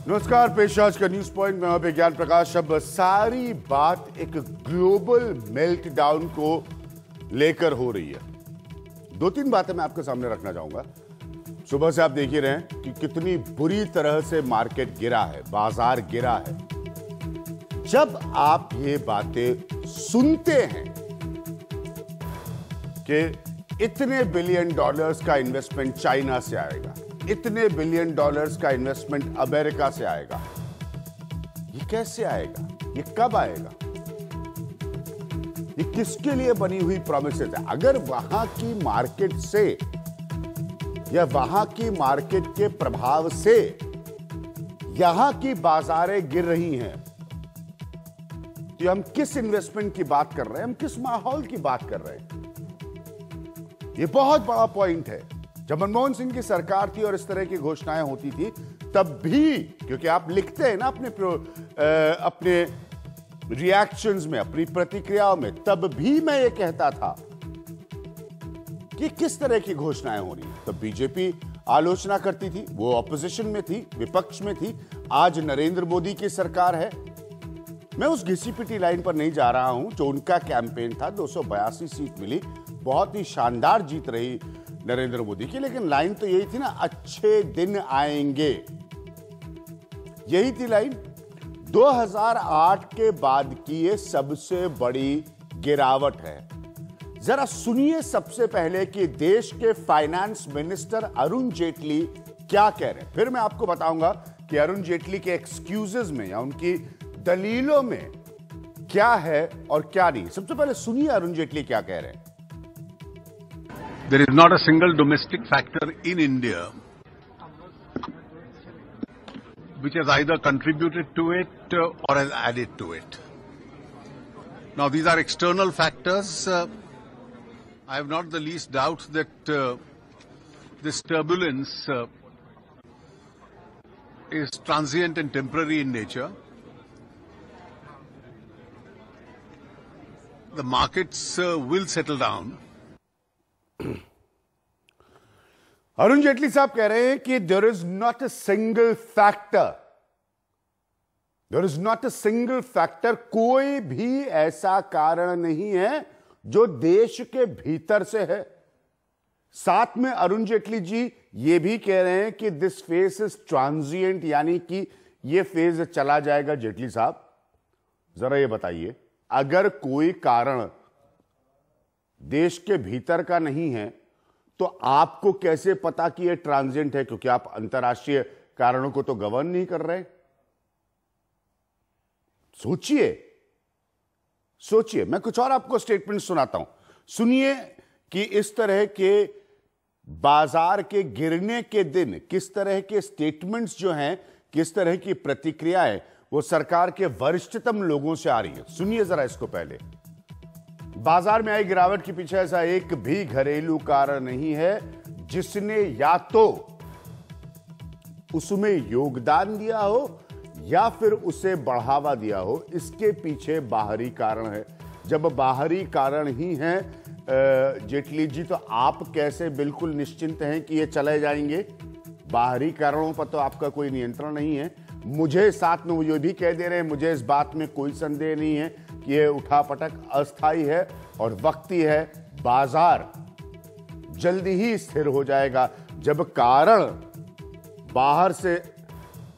नमस्कार, पेश आज का न्यूज पॉइंट में विज्ञान प्रकाश। अब सारी बात एक ग्लोबल मेल्टडाउन को लेकर हो रही है। दो तीन बातें मैं आपके सामने रखना चाहूंगा। सुबह से आप देख ही रहे हैं कि कितनी बुरी तरह से मार्केट गिरा है, बाजार गिरा है। जब आप ये बातें सुनते हैं कि इतने बिलियन डॉलर्स का इन्वेस्टमेंट चाइना से आएगा, इतने बिलियन डॉलर्स का इन्वेस्टमेंट अमेरिका से आएगा, ये कैसे आएगा, ये कब आएगा, ये किसके लिए बनी हुई प्रोमिसेस है? अगर वहां की मार्केट से या वहां की मार्केट के प्रभाव से यहां की बाजारें गिर रही हैं, तो हम किस इन्वेस्टमेंट की बात कर रहे हैं, हम किस माहौल की बात कर रहे हैं? ये बहुत बड़ा पॉइंट है। जब मनमोहन सिंह की सरकार थी और इस तरह की घोषणाएं होती थी, तब भी, क्योंकि आप लिखते हैं ना अपने रिएक्शंस में, अपनी प्रतिक्रियाओं में, तब भी मैं ये कहता था कि किस तरह की घोषणाएं हो रही हैं। तब बीजेपी आलोचना करती थी, वो ऑपोजिशन में थी, विपक्ष में थी। आज नरेंद्र मोदी की सरकार है। मैं उस घिसी पिटी लाइन पर नहीं जा रहा हूं जो उनका कैंपेन था। 282 सीट मिली, बहुत ही शानदार जीत रही नरेंद्र मोदी की, लेकिन लाइन तो यही थी ना, अच्छे दिन आएंगे, यही थी लाइन। 2008 के बाद की ये सबसे बड़ी गिरावट है। जरा सुनिए सबसे पहले कि देश के फाइनेंस मिनिस्टर अरुण जेटली क्या कह रहे हैं, फिर मैं आपको बताऊंगा कि अरुण जेटली के एक्सक्यूजेस में या उनकी दलीलों में क्या है और क्या नहीं। सबसे पहले सुनिए अरुण जेटली क्या कह रहे हैं। There is not a single domestic factor in India which has either contributed to it or has added to it. Now, these are external factors. I have not the least doubt that this turbulence is transient and temporary in nature. The markets will settle down. Arun Jaitley साहब कह रहे हैं कि there is not a single factor, there is not a single factor, कोई भी ऐसा कारण नहीं है जो देश के भीतर से है। साथ में अरुण जेटली जी ये भी कह रहे हैं कि दिस फेज इज ट्रांजिएंट, यानी कि ये फेज चला जाएगा। जेटली साहब जरा ये बताइए, अगर कोई कारण देश के भीतर का नहीं है तो आपको कैसे पता कि यह ट्रांजिएंट है? क्योंकि आप अंतर्राष्ट्रीय कारणों को तो गवर्न नहीं कर रहे। सोचिए सोचिए, मैं कुछ और आपको स्टेटमेंट सुनाता हूं, सुनिए कि इस तरह के बाजार के गिरने के दिन किस तरह के स्टेटमेंट्स जो हैं, किस तरह की प्रतिक्रियाएं वो सरकार के वरिष्ठतम लोगों से आ रही है। सुनिए जरा इसको पहले। बाजार में आई गिरावट के पीछे ऐसा एक भी घरेलू कारण नहीं है जिसने या तो उसमें योगदान दिया हो या फिर उसे बढ़ावा दिया हो। इसके पीछे बाहरी कारण है। जब बाहरी कारण ही है जेटली जी, तो आप कैसे बिल्कुल निश्चिंत हैं कि ये चले जाएंगे? बाहरी कारणों पर तो आपका कोई नियंत्रण नहीं है। मुझे साथ में वो ये भी कह दे रहे हैं, मुझे इस बात में कोई संदेह नहीं है कि ये उठापटक अस्थायी है और वक्ती है। बाजार जल्दी ही स्थिर हो जाएगा। जब कारण बाहर से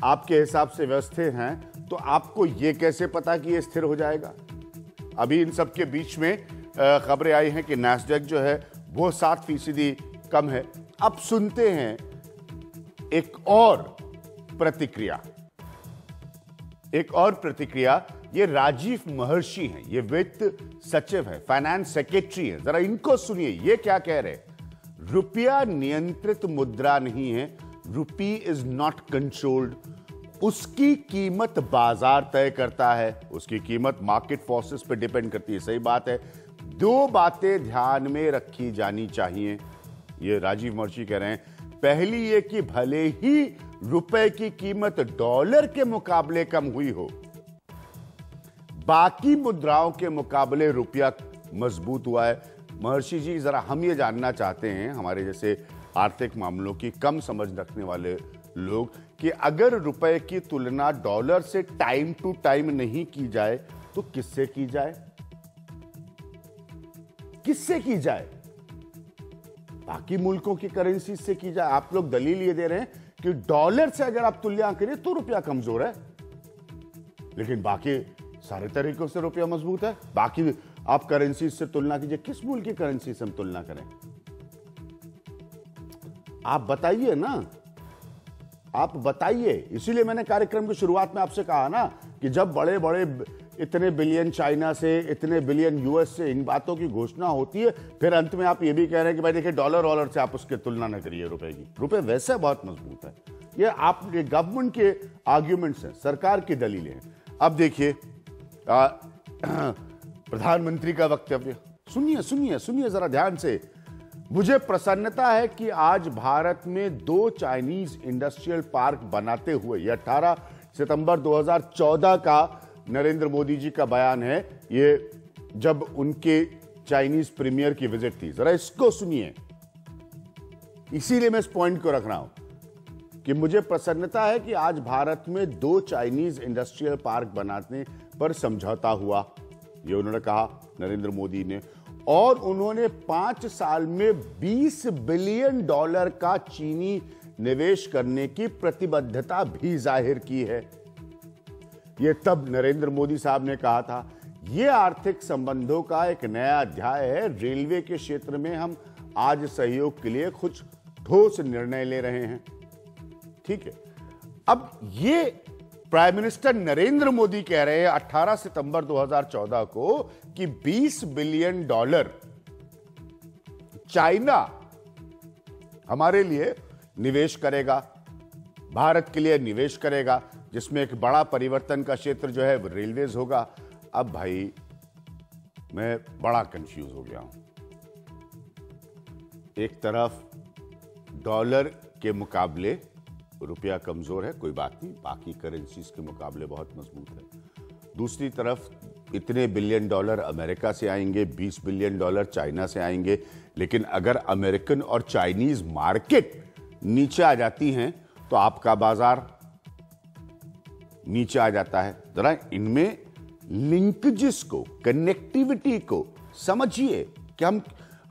आपके हिसाब से व्यवस्थित हैं, तो आपको ये कैसे पता कि ये स्थिर हो जाएगा? अभी इन सब के बीच में खबरें आई हैं कि नैस्डैक जो है वो 7% कम है। अब सुनते हैं एक और प्रतिक्रिया। ये राजीव महर्षि हैं, ये वित्त सचिव है, फाइनेंस सेक्रेटरी है। जरा इनको सुनिए, ये क्या कह रहे हैं। रुपया नियंत्रित मुद्रा नहीं है, रुपी इज नॉट कंट्रोल्ड। उसकी कीमत बाजार तय करता है, उसकी कीमत मार्केट फोर्सेस पे डिपेंड करती है। सही बात है। दो बातें ध्यान में रखी जानी चाहिए, ये राजीव महर्षि कह रहे हैं। पहली ये कि भले ही रुपए की कीमत डॉलर के मुकाबले कम हुई हो, बाकी मुद्राओं के मुकाबले रुपया मजबूत हुआ है। महर्षि जी, जरा हम ये जानना चाहते हैं, हमारे जैसे आर्थिक मामलों की कम समझ रखने वाले लोग, कि अगर रुपए की तुलना डॉलर से टाइम टू टाइम नहीं की जाए तो किससे की जाए? किससे की जाए? बाकी मुल्कों की करेंसी से की जाए। आप लोग दलील ये दे रहे हैं कि डॉलर से अगर आप तुलना करें तो रुपया कमजोर है, लेकिन बाकी सारे तरीकों से रुपया मजबूत है। बाकी आप करेंसी से तुलना कीजिए, किस मुल्क की करेंसी से हम तुलना करें? आप बताइए ना, आप बताइए। इसीलिए मैंने कार्यक्रम की शुरुआत में आपसे कहा ना कि जब बड़े बड़े इतने बिलियन चाइना से, इतने बिलियन यूएस से इन बातों की घोषणा होती है, फिर अंत में आप ये भी कह रहे हैं कि भाई देखिए डॉलर से आप उसकी तुलना न करिए रुपए की। रुपए वैसे बहुत मजबूत है। ये गवर्नमेंट के आर्ग्यूमेंट्स हैं, सरकार की दलीलें हैं। अब देखिए प्रधानमंत्री का वक्तव्य सुनिए जरा ध्यान से। मुझे प्रसन्नता है कि आज भारत में 2 चाइनीज इंडस्ट्रियल पार्क बनाते हुए, यह 18 सितंबर 2014 का नरेंद्र मोदी जी का बयान है, ये जब उनके चाइनीज प्रीमियर की विजिट थी। जरा इसको सुनिए। इसीलिए मैं इस पॉइंट को रख रहा हूं कि मुझे प्रसन्नता है कि आज भारत में 2 चाइनीज इंडस्ट्रियल पार्क बनाने पर समझौता हुआ, ये उन्होंने कहा नरेंद्र मोदी ने। और उन्होंने 5 साल में $20 बिलियन का चीनी निवेश करने की प्रतिबद्धता भी जाहिर की है। यह तब नरेंद्र मोदी साहब ने कहा था यह आर्थिक संबंधों का एक नया अध्याय है। रेलवे के क्षेत्र में हम आज सहयोग के लिए कुछ ठोस निर्णय ले रहे हैं। ठीक है, अब ये प्राइम मिनिस्टर नरेंद्र मोदी कह रहे हैं 18 सितंबर 2014 को कि $20 बिलियन चाइना हमारे लिए निवेश करेगा, भारत के लिए निवेश करेगा, जिसमें एक बड़ा परिवर्तन का क्षेत्र जो है रेलवेज होगा। अब भाई मैं बड़ा कंफ्यूज हो गया हूं। एक तरफ डॉलर के मुकाबले रुपया कमजोर है, कोई बात नहीं, बाकी करेंसीज के मुकाबले बहुत मजबूत है। दूसरी तरफ इतने $बिलियन अमेरिका से आएंगे, $20 बिलियन चाइना से आएंगे, लेकिन अगर अमेरिकन और चाइनीज मार्केट नीचे आ जाती हैं तो आपका बाजार नीचे आ जाता है। जरा इनमें लिंकेजेस को, कनेक्टिविटी को समझिए कि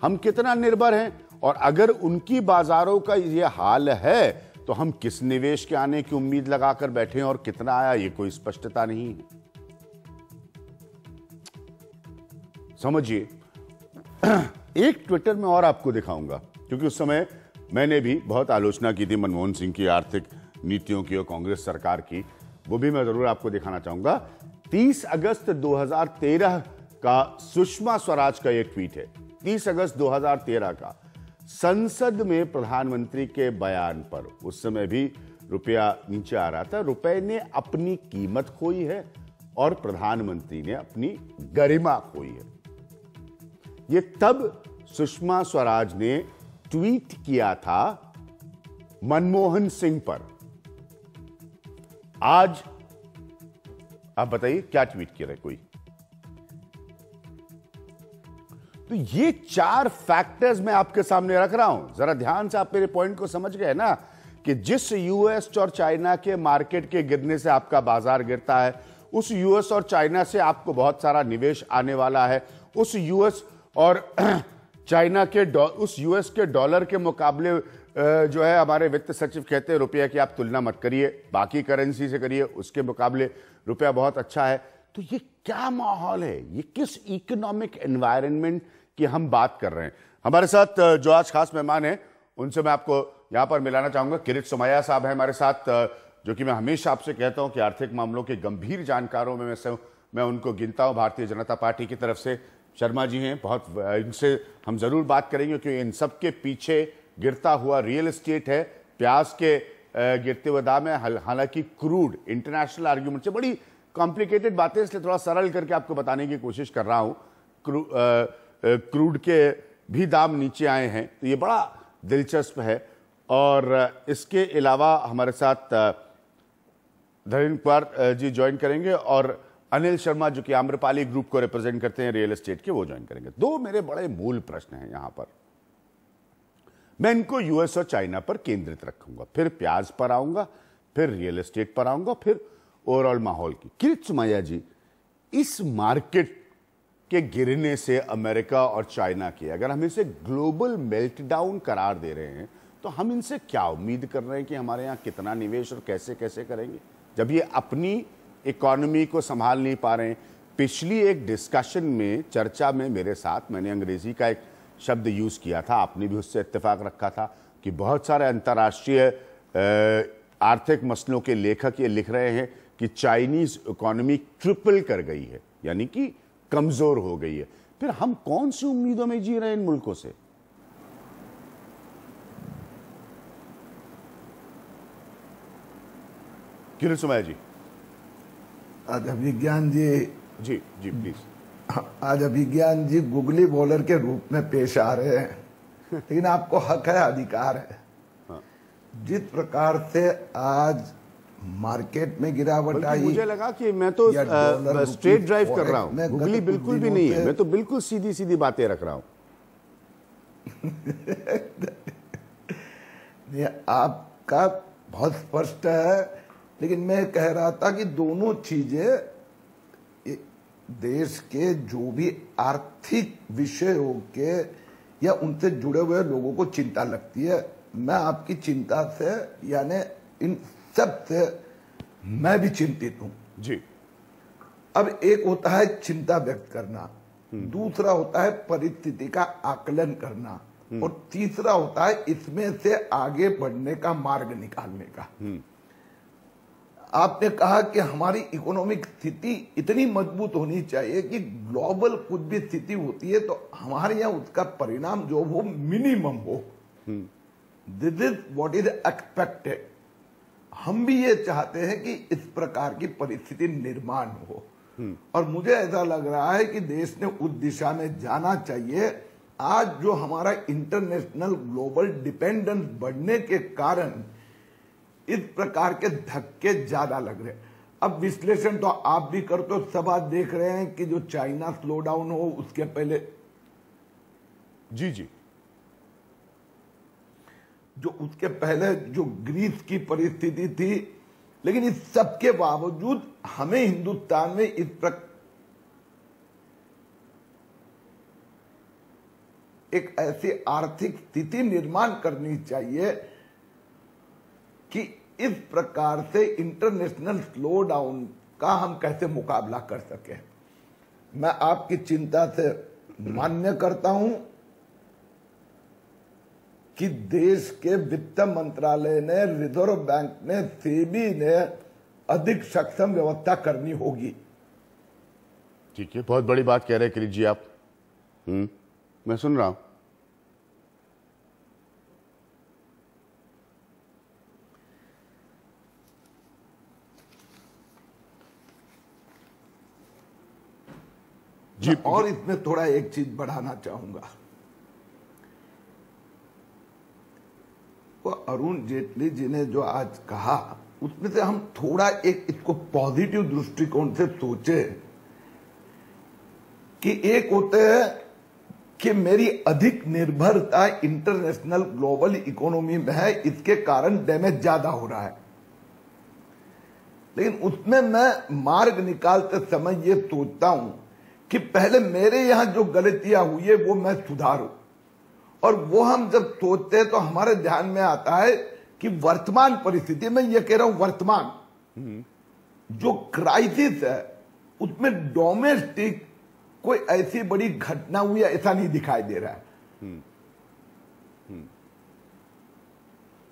हम कितना निर्भर हैं, और अगर उनकी बाजारों का यह हाल है तो हम किस निवेश के आने की उम्मीद लगाकर बैठे हैं और कितना आया ये कोई स्पष्टता नहीं है। समझिए। एक ट्विटर में और आपको दिखाऊंगा, क्योंकि उस समय मैंने भी बहुत आलोचना की थी मनमोहन सिंह की आर्थिक नीतियों की और कांग्रेस सरकार की, वो भी मैं जरूर आपको दिखाना चाहूंगा। 30 अगस्त 2013 का सुषमा स्वराज का यह ट्वीट है, 30 अगस्त 2013 का। संसद में प्रधानमंत्री के बयान पर उस समय भी रुपया नीचे आ रहा था। रुपए ने अपनी कीमत खोई है और प्रधानमंत्री ने अपनी गरिमा खोई है। ये तब सुषमा स्वराज ने ट्वीट किया था मनमोहन सिंह पर। आज आप बताइए क्या ट्वीट किया है कोई? तो ये 4 फैक्टर्स मैं आपके सामने रख रहा हूं। जरा ध्यान से आप मेरे पॉइंट को समझ गए ना कि जिस यूएस और चाइना के मार्केट के गिरने से आपका बाजार गिरता है, उस यूएस और चाइना से आपको बहुत सारा निवेश आने वाला है। उस यूएस और चाइना के उस यूएस के डॉलर के मुकाबले जो है हमारे वित्त सचिव कहते हैं रुपया की आप तुलना मत करिए, बाकी करेंसी से करिए, उसके मुकाबले रुपया बहुत अच्छा है। तो ये क्या माहौल है? ये किस इकोनॉमिक एनवायरनमेंट की हम बात कर रहे हैं? हमारे साथ जो आज खास मेहमान हैं उनसे मैं आपको यहां पर मिलाना चाहूंगा। किरीट सोमैया साहब हैं हमारे साथ, जो कि मैं हमेशा आपसे कहता हूं कि आर्थिक मामलों के गंभीर जानकारों में मैं उनको गिनता हूं भारतीय जनता पार्टी की तरफ से। शर्मा जी हैं, बहुत इनसे हम जरूर बात करेंगे क्योंकि इन सब के पीछे गिरता हुआ रियल एस्टेट है, प्याज के गिरते हुए दाम है। हालांकि क्रूड इंटरनेशनल आर्ग्यूमेंट से बड़ी कॉम्प्लिकेटेड बातें, इसलिए थोड़ा सरल करके आपको बताने की कोशिश कर रहा हूं। क्रूड के भी दाम नीचे आए हैं, तो ये बड़ा दिलचस्प है। और इसके अलावा हमारे साथ धीरेन्द्र कुमार जी ज्वाइन करेंगे और अनिल शर्मा जो कि आम्रपाली ग्रुप को रिप्रेजेंट करते हैं रियल एस्टेट के, वो ज्वाइन करेंगे। 2 मेरे बड़े मूल प्रश्न हैं यहां पर, मैं इनको यूएस और चाइना पर केंद्रित रखूंगा, फिर प्याज पर आऊंगा, फिर रियल एस्टेट पर आऊंगा, फिर ओवरऑल माहौल की। किरीट सोमैया जी, इस मार्केट के गिरने से अमेरिका और चाइना की, अगर हम इसे ग्लोबल मेल्टडाउन करार दे रहे हैं, तो हम इनसे क्या उम्मीद कर रहे हैं कि हमारे यहाँ कितना निवेश और कैसे कैसे करेंगे, जब ये अपनी इकोनॉमी को संभाल नहीं पा रहे हैं। पिछली एक डिस्कशन में, चर्चा में मेरे साथ मैंने अंग्रेजी का एक शब्द यूज किया था, आपने भी उससे इत्तेफाक रखा था कि बहुत सारे अंतर्राष्ट्रीय आर्थिक मसलों के लेखक ये लिख रहे हैं कि चाइनीज इकोनॉमी ट्रिपल कर गई है, यानी कि कमजोर हो गई है। फिर हम कौन सी उम्मीदों में जी रहे हैं इन मुल्कों से? किरीट सोमैया जी। आज अभिज्ञान जी जी जी प्लीज। आज अभिज्ञान जी गुगली बॉलर के रूप में पेश आ रहे हैं, लेकिन आपको हक है, अधिकार है। हाँ। जिस प्रकार से आज मार्केट में गिरावट आई, मुझे लगा कि मैं तो स्ट्रेट ड्राइव कर रहा हूं, गुगली बिल्कुल भी नहीं है, मैं तो बिल्कुल सीधी सीधी बातें रख रहा हूं। आपका बहुत स्पष्ट है, लेकिन मैं कह रहा था कि दोनों चीजें देश के जो भी आर्थिक विषयों के या उनसे जुड़े हुए लोगों को चिंता लगती है। मैं आपकी चिंता से, यानी इन सब से मैं भी चिंतित हूं जी। अब एक होता है चिंता व्यक्त करना, दूसरा होता है परिस्थिति का आकलन करना, और तीसरा होता है इसमें से आगे बढ़ने का मार्ग निकालने का। आपने कहा कि हमारी इकोनॉमिक स्थिति इतनी मजबूत होनी चाहिए कि ग्लोबल कुछ भी स्थिति होती है तो हमारे यहाँ उसका परिणाम जो वो मिनिमम हो। This is what is expected. हम भी ये चाहते हैं कि इस प्रकार की परिस्थिति निर्माण हो, और मुझे ऐसा लग रहा है कि देश ने उस दिशा में जाना चाहिए। आज जो हमारा इंटरनेशनल ग्लोबल डिपेंडेंस बढ़ने के कारण इस प्रकार के धक्के ज्यादा लग रहे हैं। अब विश्लेषण तो आप भी करते हो, सब आज देख रहे हैं कि जो चाइना स्लो डाउन हो, उसके पहले जी जी जो उसके पहले जो ग्रीस की परिस्थिति थी, लेकिन इस सब के बावजूद हमें हिंदुस्तान में इस प्रकार एक ऐसी आर्थिक स्थिति निर्माण करनी चाहिए कि इस प्रकार से इंटरनेशनल स्लो डाउन का हम कैसे मुकाबला कर सके। मैं आपकी चिंता से मान्य करता हूं कि देश के वित्त मंत्रालय ने, रिजर्व बैंक ने, सेबी ने अधिक सक्षम व्यवस्था करनी होगी। ठीक है, बहुत बड़ी बात कह रहे हैं किरीट जी आप। मैं सुन रहा हूं। जी, और इसमें थोड़ा एक चीज बढ़ाना चाहूंगा। वो अरुण जेटली जी ने जो आज कहा, उसमें से हम थोड़ा एक इसको पॉजिटिव दृष्टिकोण से सोचे कि एक होते है कि मेरी अधिक निर्भरता इंटरनेशनल ग्लोबल इकोनॉमी में है, इसके कारण डैमेज ज्यादा हो रहा है। लेकिन उसमें मैं मार्ग निकालते समय ये सोचता हूं कि पहले मेरे यहां जो गलतियां हुई है वो मैं सुधारूं, और वो हम जब सोचते हैं तो हमारे ध्यान में आता है कि वर्तमान परिस्थिति में, ये कह रहा हूं वर्तमान जो क्राइसिस है उसमें डोमेस्टिक कोई ऐसी बड़ी घटना हुई है ऐसा नहीं दिखाई दे रहा है।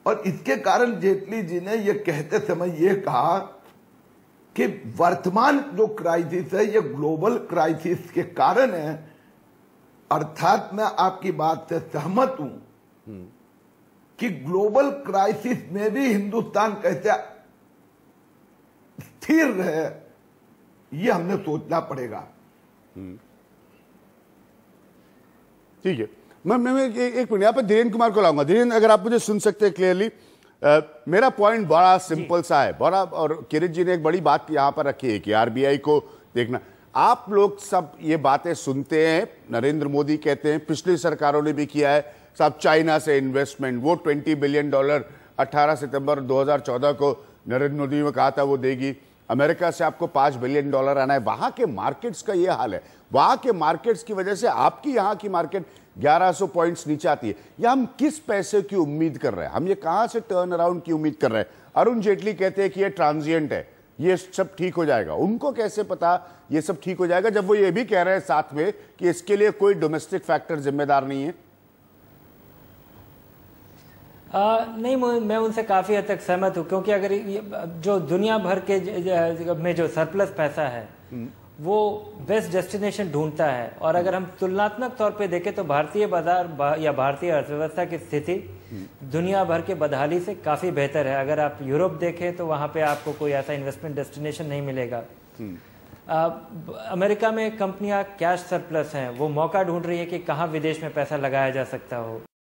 और इसके कारण जेटली जी ने ये कहते समय ये कहा कि वर्तमान जो क्राइसिस है ये ग्लोबल क्राइसिस के कारण है। अर्थात मैं आपकी बात से सहमत हूं कि ग्लोबल क्राइसिस में भी हिंदुस्तान कैसे स्थिर रहे, ये हमने सोचना पड़ेगा। ठीक है, मैं एक मिनट यहाँ पर धीरेन्द्र कुमार को लाऊंगा। धीरेन्द्र, अगर आप मुझे सुन सकते हैं क्लियरली। मेरा पॉइंट बड़ा सिंपल सा है, बड़ा, और किरीट जी ने एक बड़ी बात यहां पर रखी है कि आरबीआई को देखना। आप लोग सब ये बातें सुनते हैं, नरेंद्र मोदी कहते हैं, पिछली सरकारों ने भी किया है, सब चाइना से इन्वेस्टमेंट, वो $20 बिलियन 18 सितंबर 2014 को नरेंद्र मोदी ने कहा था वो देगी। अमेरिका से आपको $5 बिलियन आना है। वहां के मार्केट्स का ये हाल है। वहां के मार्केट्स की वजह से आपकी यहां की मार्केट 1100 पॉइंट्स नीचे आती है। या हम किस पैसे की उम्मीद कर रहे हैं? हम ये कहां से टर्न अराउंड की उम्मीद कर रहे हैं? अरुण जेटली कहते हैं कि ये ट्रांजिएंट है, ये सब ठीक हो जाएगा। उनको कैसे पता ये सब ठीक हो जाएगा जब वो ये भी कह रहे हैं साथ में कि इसके लिए कोई डोमेस्टिक फैक्टर जिम्मेदार नहीं है? नहीं, मैं उनसे काफ़ी हद तक सहमत हूँ, क्योंकि अगर जो दुनिया भर के में जो सरप्लस पैसा है वो बेस्ट डेस्टिनेशन ढूंढता है। और अगर हम तुलनात्मक तौर पे देखें तो भारतीय बाजार या भारतीय अर्थव्यवस्था की स्थिति दुनिया भर के बदहाली से काफ़ी बेहतर है। अगर आप यूरोप देखें तो वहाँ पे आपको कोई ऐसा इन्वेस्टमेंट डेस्टिनेशन नहीं मिलेगा। अमेरिका में कंपनियां कैश सरप्लस हैं, वो मौका ढूंढ रही है कि कहाँ विदेश में पैसा लगाया जा सकता हो।